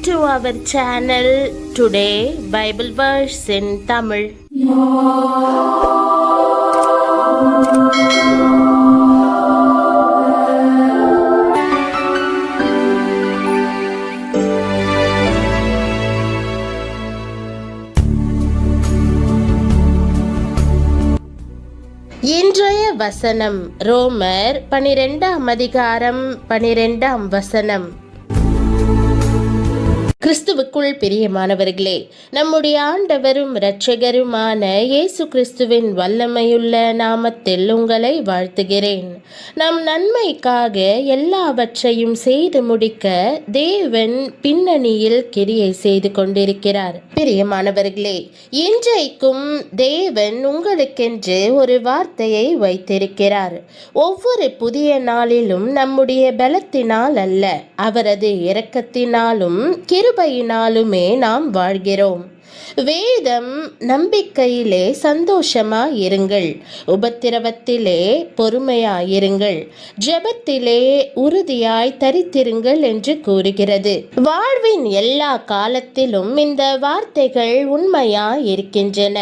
to our channel. Today Bible verse in Tamil. இன்றைய வசனம் ரோமர் 12ஆம் அதிகாரம் 12ஆம் வசனம். கிறிஸ்துவுக்குள் பிரியமானவர்களே, நம்முடைய ஆண்டவரும் இரட்சகருமான இயேசு கிறிஸ்துவின் வல்லமையுள்ள நாமத்தில் உங்களை வாழ்த்துகிறேன். நம் நன்மைக்காக எல்லாவற்றையும் செய்து முடிக்க தேவன் பின்னணியில் கிரியை செய்து கொண்டிருக்கிறார். பிரியமானவர்களே, இன்றைக்கும் தேவன் உங்களுக்கென்று ஒரு வார்த்தையை வைத்திருக்கிறார். ஒவ்வொரு புதிய நாளிலும் நம்முடைய பலத்தினால் அல்ல, அவரது இரக்கத்தினாலும் கிருபையினாலுமே நாம் வாழ்கிறோம். வேதம் நம்பிக்கையிலே சந்தோஷமாயிருங்கள், உபத்திரவத்திலே பொறுமையாயிருங்கள், ஜெபத்திலே உறுதியாய் தரித்திருங்கள் என்று கூறுகிறது. வாழ்வின் எல்லா காலத்திலும் இந்த வார்த்தைகள் உண்மையாயிருக்கின்றன.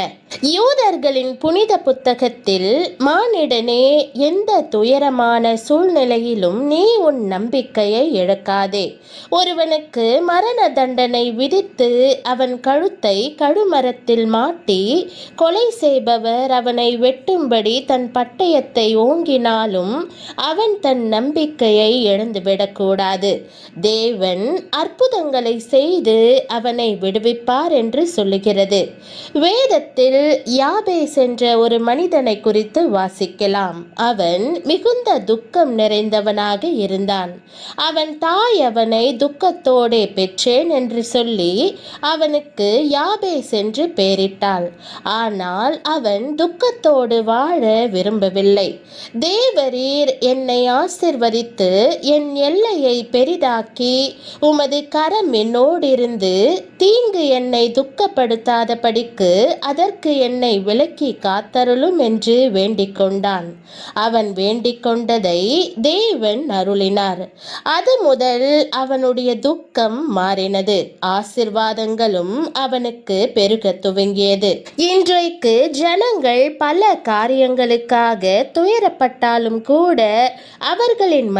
யூதர்களின் புனித புத்தகத்தில், மானிடனே, எந்த துயரமான சூழ்நிலையிலும் நீ உன் நம்பிக்கையை இழக்காதே. ஒருவனுக்கு மரண தண்டனை விதித்து அவன் கழுத்தை கழுமரத்தில் மாட்டி கொலை செய்பவர் அவனை வெட்டும்படி தன் பட்டயத்தை ஓங்கினாலும் அவன் தன் நம்பிக்கையை இழந்துவிடக்கூடாது. தேவன் அற்புதங்களை செய்து அவனை விடுவிப்பார் என்று சொல்லுகிறது. வேதத்தில் யாபேஸ் என்ற ஒரு மனிதனை குறித்து வாசிக்கலாம். அவன் மிகுந்த துக்கம் நிறைந்தவனாக இருந்தான். அவன் தாய் அவனை துக்கத்தோடே பெற்றேன் என்று சொல்லி அவனுக்கு யாபேஸ் என்று பெயரிட்டாள். ஆனால் அவன் துக்கத்தோடு வாழ விரும்பவில்லை. தேவரீர் என்னை ஆசீர்வதித்து என் எல்லையை பெரிதாக்கி உமது கரம் என்னோடிருந்து தீங்கு என்னை துக்கப்படுத்தாதபடிக்கு அதற்கு என்னை விலக்கி காத்தருளும் என்று வேண்டிக் கொண்டான். அவன் வேண்டிக் கொண்டதை தேவன் அருளினார். அது முதல் அவனுடைய துக்கம் மாறினது, ஆசீர்வாதங்களும் அவனுக்கு பெருக துவங்கியது. இன்றைக்கு ஜனங்கள் பல காரியங்களுக்காக துயரப்பட்டாலும் கூட அவர்களின்